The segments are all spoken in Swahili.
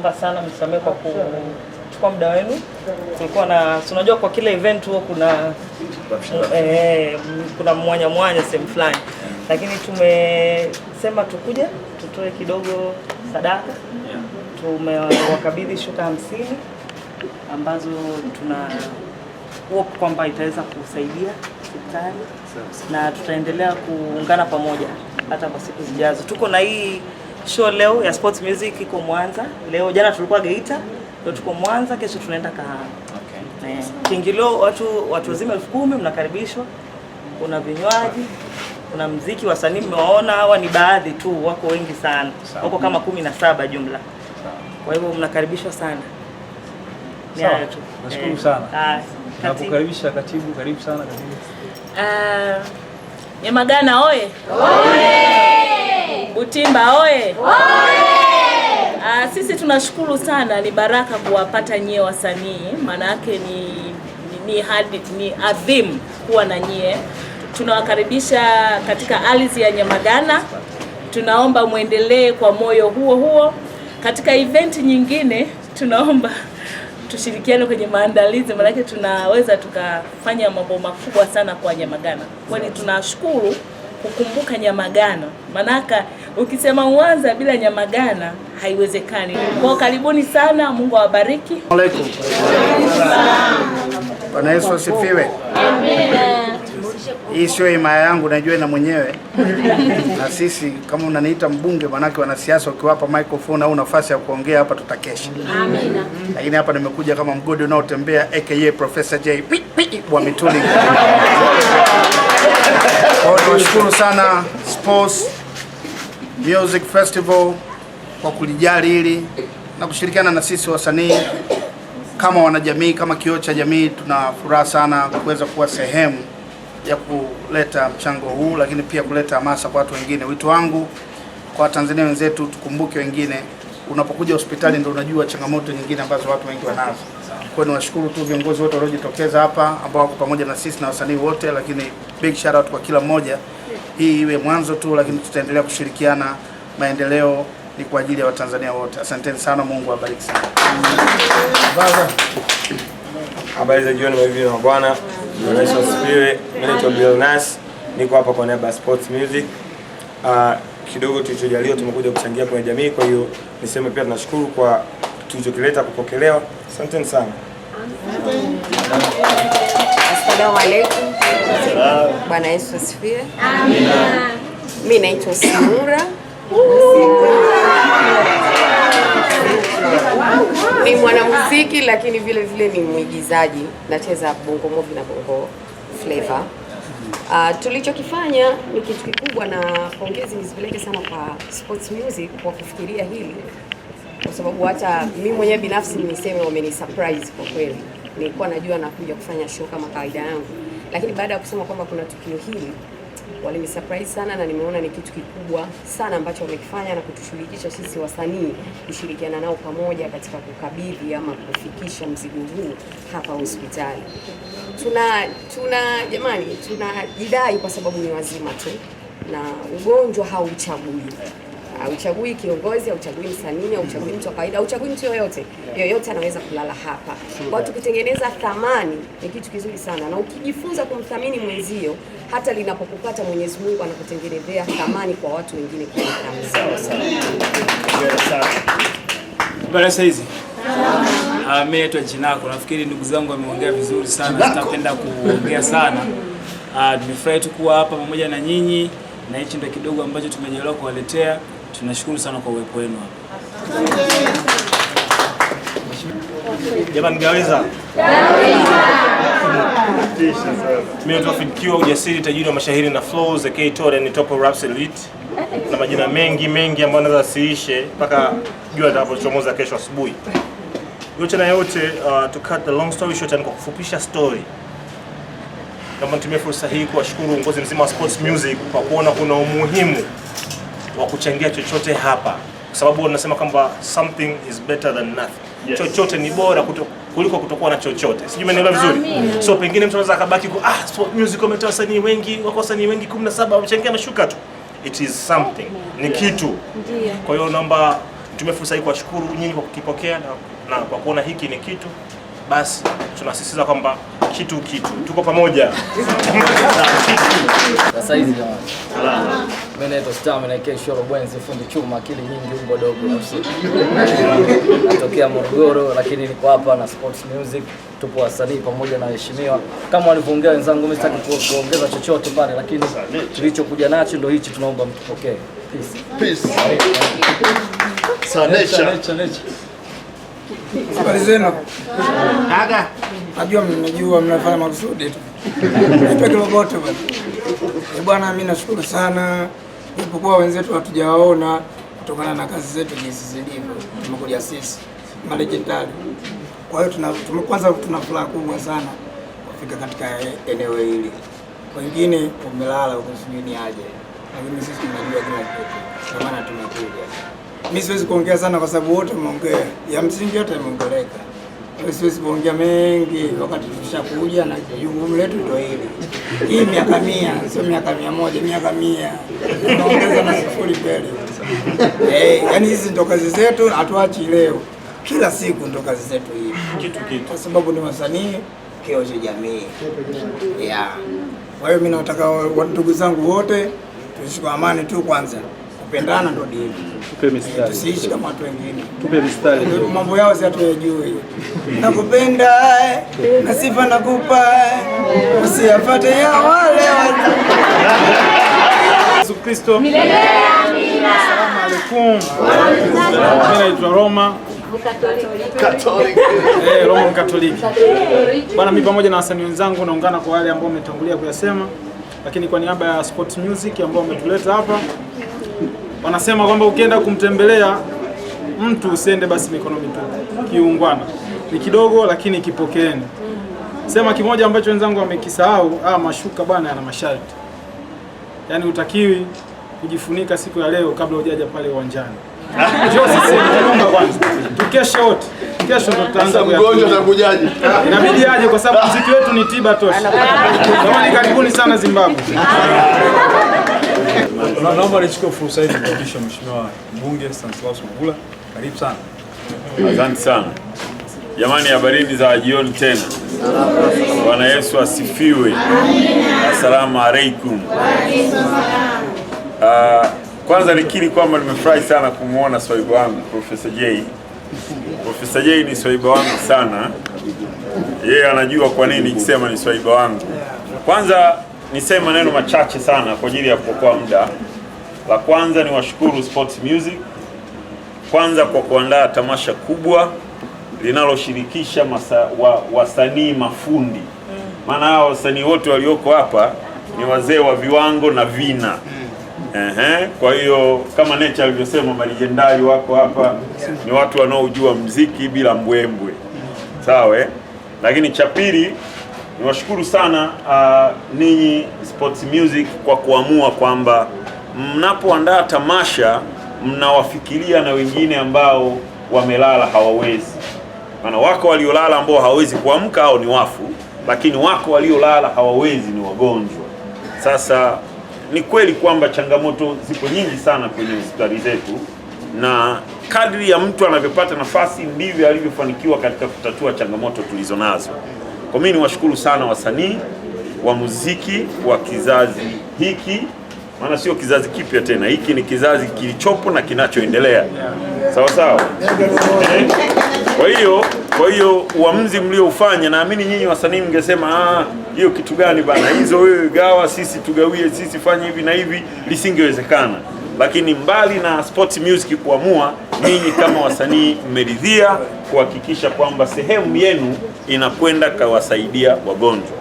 naomba sana msamehe kwa kuchukua muda wenu. Kulikuwa na unajua kwa kila event huo kuna mwanya sehemu fulani. Lakini tumesema tukuje tutoe kidogo sadaka. Tumewakabidhi shuka 50 ambazo tuna hope kwamba itaweza kusaidia hospitali na tutaendelea kuungana pamoja hata kwa siku zijazo. Tuko na hii show leo ya sports music iko Mwanza. Jana tulikuwa Geita, leo tuko Mwanza, kesho tunaenda Kahama. Kiingilio watu wazima 10,000 mnakaribishwa. Kuna vinywaji, kuna muziki, wasanii mmewaona hawa ni baadhi tu, wako wengi sana. Wako kama 17 jumla. Kwa hivyo mnakaribishwa sana. Sawa. Nashukuru sana. Nakukaribisha katibu, karibu sana katibu. Nyamagana oye. Butimba oye. Sisi tunashukuru sana, ni baraka kuwapata nyie wasanii. Maana yake ni adhimu kuwa na nyie. Tunawakaribisha katika ardhi ya Nyamagana. Tunaomba muendelee kwa moyo huo. Katika event nyingine tunaomba tushirikiane kwenye maandalizi, maana tunaweza tukafanya mambo makubwa sana kwa Nyamagana. Kwani tunashukuru kukumbuka Nyamagana. Maana ukisema Mwanza bila Nyamagana haiwezekani. Kwa karibuni sana, Mungu awabariki. Alaykum. Bwana Yesu asifiwe. Amen. Hii sio himaya yangu, najua na mwenyewe. Na sisi kama unaniita mbunge, manake wanasiasa ukiwapa microphone au nafasi ya kuongea hapa tutakesha. Amina. Lakini hapa nimekuja kama mgodi unaotembea aka Profesa Jay wametuli. Kwa tunashukuru sana Sports Music Festival kwa kulijali hili na kushirikiana na sisi wasanii kama wanajamii, kama kioo cha jamii. Tuna furaha sana kuweza kuwa sehemu ya kuleta mchango huu, lakini pia kuleta hamasa kwa watu wengine. Wito wangu kwa Tanzania wenzetu, tukumbuke wengine. Unapokuja hospitali ndio unajua changamoto nyingine ambazo watu wengi wanazo. Kwa hiyo niwashukuru tu viongozi wote waliojitokeza hapa ambao wako pamoja na sisi na wasanii wote, lakini big shout out kwa kila mmoja. Hii iwe mwanzo tu, lakini tutaendelea kushirikiana. Maendeleo ni kwa ajili ya Watanzania wote. Asanteni sana, Mungu awabariki sana. Habari za jioni mabibi na mabwana. Yesu asifiwe. Mimi ni Nass. Niko hapa kwa niaba ya Sports Music. Kidogo tulichojaliwa tumekuja kuchangia kwenye jamii, kwa hiyo niseme pia tunashukuru kwa tulichokileta kupokelewa. Asanteni sana. Assalamu alaykum. Bwana Yesu asifiwe. Amina. Mimi naitwa Simura. Ni mwanamuziki lakini vile ni mwigizaji. Nacheza Bongo Movie na Bongo Fleva. Tulichokifanya ni kitu kikubwa na pongezi nizipeleke sana kwa Sports Music kwa kufikiria hili, kwa sababu hata mimi mwenyewe binafsi niseme wameni surprise kwa kweli. Nilikuwa najua nakuja kufanya show kama kawaida yangu, lakini baada ya kusema kwamba kuna tukio hili walini surprise sana, na nimeona ni kitu kikubwa sana ambacho wamekifanya na kutushirikisha sisi wasanii kushirikiana nao pamoja katika kukabidhi ama kufikisha mzigo huu hapa hospitali. Jamani, tunajidai kwa sababu ni wazima tu, na ugonjwa hauchagui kiongozi, hauchagui msanii, hauchagui mtu wa kawaida, hauchagui mtu yoyote anaweza kulala hapa. Kwa tukitengeneza thamani ni kitu kizuri sana, na ukijifunza kumthamini mwenzio, hata linapokupata Mwenyezi Mungu anakutengenezea thamani kwa watu wengine kwa thamani. Bwana saizi. Mimi naitwa Jinako. Nafikiri ndugu zangu wameongea vizuri sana. Sitapenda kuongea sana. Nimefurahi tu kuwa hapa pamoja na nyinyi, na hichi ndio kidogo ambacho tumejaliwa kuwaletea. Tunashukuru sana kwa uwepo wenu hapa. Jamani gaweza. Mimi naitwa Fid Q, ujasiri, tajiri wa mashahiri na flows, the K-Tore ni top of raps elite. Na majina mengi ambayo naweza siishe mpaka jua litakapochomoza kesho asubuhi. Yote na yote, to cut the long story short, ni kwa kufupisha story. Kama nitumie fursa hii kuwashukuru uongozi mzima wa Sports Music kwa kuona kuna umuhimu wa kuchangia chochote hapa, kwa sababu wanasema kwamba something is better than nothing. Yes. Chochote ni bora kuliko kutokuwa na chochote. Sijui umeelewa vizuri? So pengine mtu anaweza akabaki kwa Sports Music wametoa wasanii wengi, wako wasanii wengi 17 wamechangia na shuka tu. It is something. Ni kitu. Kwa hiyo naomba Tumie fursa hii kuwashukuru nyinyi kwa kukipokea na kwa kuona hiki ni kitu, basi tunasisitiza kwamba kitu tuko pamoja. Sasa hizi jamani. Salama. Mimi naitwa Stamina na kesho Bwenzi fundi chuma akili nyingi umbo dogo. Natokea Morogoro lakini niko hapa na sports music. Tupo wasanii pamoja na waheshimiwa. Kama walivyoongea wenzangu, mimi sitaki kuongeza chochote pale, lakini tulichokuja nacho ndio hichi, tunaomba mtupokee. Peace. Nature. Habari zenu? Aga. Najua mnafanya makusudi tu. Nipe kilobote bwana. Bwana mimi nashukuru sana. Ipokuwa wenzetu hatujawaona kutokana na kazi zetu jinsi zilivyo. Tumekuja sisi malegendari. Kwa hiyo kwanza tuna furaha kubwa sana kufika katika eneo hili. Wengine wamelala huko sijui ni aje. Lakini sisi tunajua kila kitu. Kwa maana tumekuja. Mimi siwezi kuongea sana kwa sababu wote wameongea. Ya msingi yote yameongeleka. Siwezi kuongea mengi wakati tushakuja na jukumu letu ndio hili. Hii miaka 100, sio miaka 100, miaka 100. Tunaongeza na sifuri mbele. Yaani hizi ndo kazi zetu, hatuachi leo. Kila siku ndo kazi zetu hii. Kitu. Kwa sababu ni wasanii, kioo cha jamii. Kwa hiyo mimi nataka ndugu zangu wote tuishi kwa amani tu kwanza. Kupendana ndo dini. Tupe mistari. Tusiishi kama watu wengine. Tupe mistari. Mambo yao si hatuyajui. Nakupenda na sifa nakupa. Usiyafuate ya wale Yesu Kristo. Milele amina. Asalamu alaykum. Mimi naitwa ROMA Katoliki. ROMA Katoliki. Bwana, mimi pamoja na wasanii wenzangu naungana kwa wale ambao umetangulia kuyasema, lakini kwa niaba ya sports music ambao umetuleta hapa, wanasema kwamba ukienda kumtembelea mtu usiende basi mikono mitupu. Kiungwana ni kidogo lakini kipokeeni. Sema kimoja ambacho wenzangu wamekisahau, mashuka bwana yana masharti. Yaani utakiwi kujifunika siku ya leo kabla hujaja pale uwanjani. Njoo sisi tunaomba kwanza. Tukeshe wote. Kesho ndo tutaanza kuya. Mgonjwa atakujaje? Inabidi aje kwa sababu muziki wetu ni tiba tosha. Kama ni karibuni sana Zimbabwe. Naomba nichukue fursa hii kumkaribisha Mheshimiwa Mbunge Stanislaus Magula. Karibu sana. Asante sana. Jamani, habarini za jioni tena. Bwana Yesu asifiwe. Assalamu alaikum. Kwanza nikiri kwamba nimefurahi sana kumuona swahiba wangu Profesa Jay. Profesa Jay ni swahiba wangu sana. Yeye anajua kwa nini nikisema ni swahiba wangu. Kwanza niseme maneno machache sana kwa ajili ya kuokoa muda. La kwanza ni washukuru Sports Music kwanza kwa kuandaa tamasha kubwa linaloshirikisha wasanii mafundi. Maana hao wasanii wote walioko hapa ni wazee wa viwango na vina. Kwa hiyo kama Nature alivyosema, malegendari wako hapa, ni watu wanaojua muziki bila mbwembwe. Sawa Lakini cha pili niwashukuru sana ninyi Sports Music kwa kuamua kwamba mnapoandaa tamasha mnawafikiria na wengine ambao wamelala hawawezi. Maana wako waliolala ambao hawawezi kuamka au ni wafu, lakini wako waliolala hawawezi ni wagonjwa. Sasa ni kweli kwamba changamoto ziko nyingi sana kwenye hospitali zetu, na kadri ya mtu anavyopata nafasi ndivyo alivyofanikiwa katika kutatua changamoto tulizonazo. Kwa mimi niwashukuru sana wasanii wa muziki wa kizazi hiki, maana sio kizazi kipya tena, hiki ni kizazi kilichopo na kinachoendelea. Sawa. Kwa hiyo uamuzi mlioufanya, naamini nyinyi wasanii mngesema hiyo kitu gani bana, hizo wewe gawa, sisi tugawie, sisi fanye hivi na hivi, lisingewezekana. Lakini mbali na Sports Music kuamua, nyinyi kama wasanii mmeridhia kuhakikisha kwamba sehemu yenu inakwenda kawasaidia wagonjwa.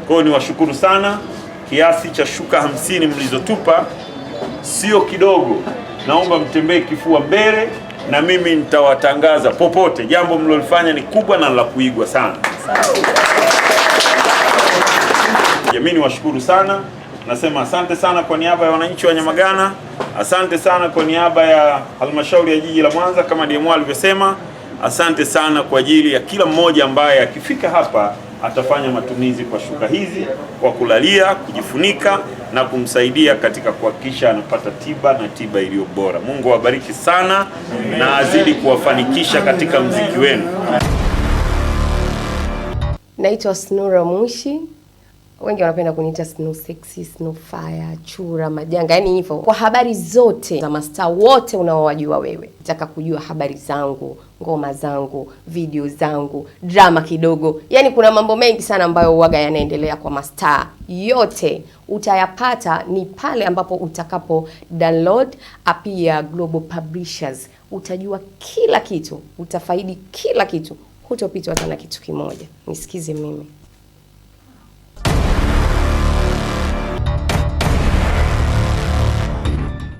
Kwa hiyo niwashukuru sana. Kiasi cha shuka 50 mlizotupa sio kidogo. Naomba mtembee kifua mbele na mimi nitawatangaza popote. Jambo mlilofanya ni kubwa na la kuigwa sana. Mimi niwashukuru sana. Nasema asante sana kwa niaba ya wananchi wa Nyamagana. Asante sana kwa niaba ya halmashauri ya jiji la Mwanza kama DMO alivyosema. Asante sana kwa ajili ya kila mmoja ambaye akifika hapa atafanya matumizi kwa shuka hizi kwa kulalia, kujifunika na kumsaidia katika kuhakikisha anapata tiba na tiba iliyo bora. Mungu awabariki sana na azidi kuwafanikisha katika mziki wenu. Naitwa Snura Mushi. Wengi wanapenda kuniita Snow Sexy, Snow Fire, Chura, Majanga, yani hivyo. Kwa habari zote za mastaa wote unaowajua wewe. Nataka kujua habari zangu, ngoma zangu, video zangu, drama kidogo. Yani kuna mambo mengi sana ambayo huaga yanaendelea kwa mastaa. Yote utayapata ni pale ambapo utakapo download app ya Global Publishers. Utajua kila kitu, utafaidi kila kitu. Hutopitwa hata na kitu kimoja. Nisikize mimi.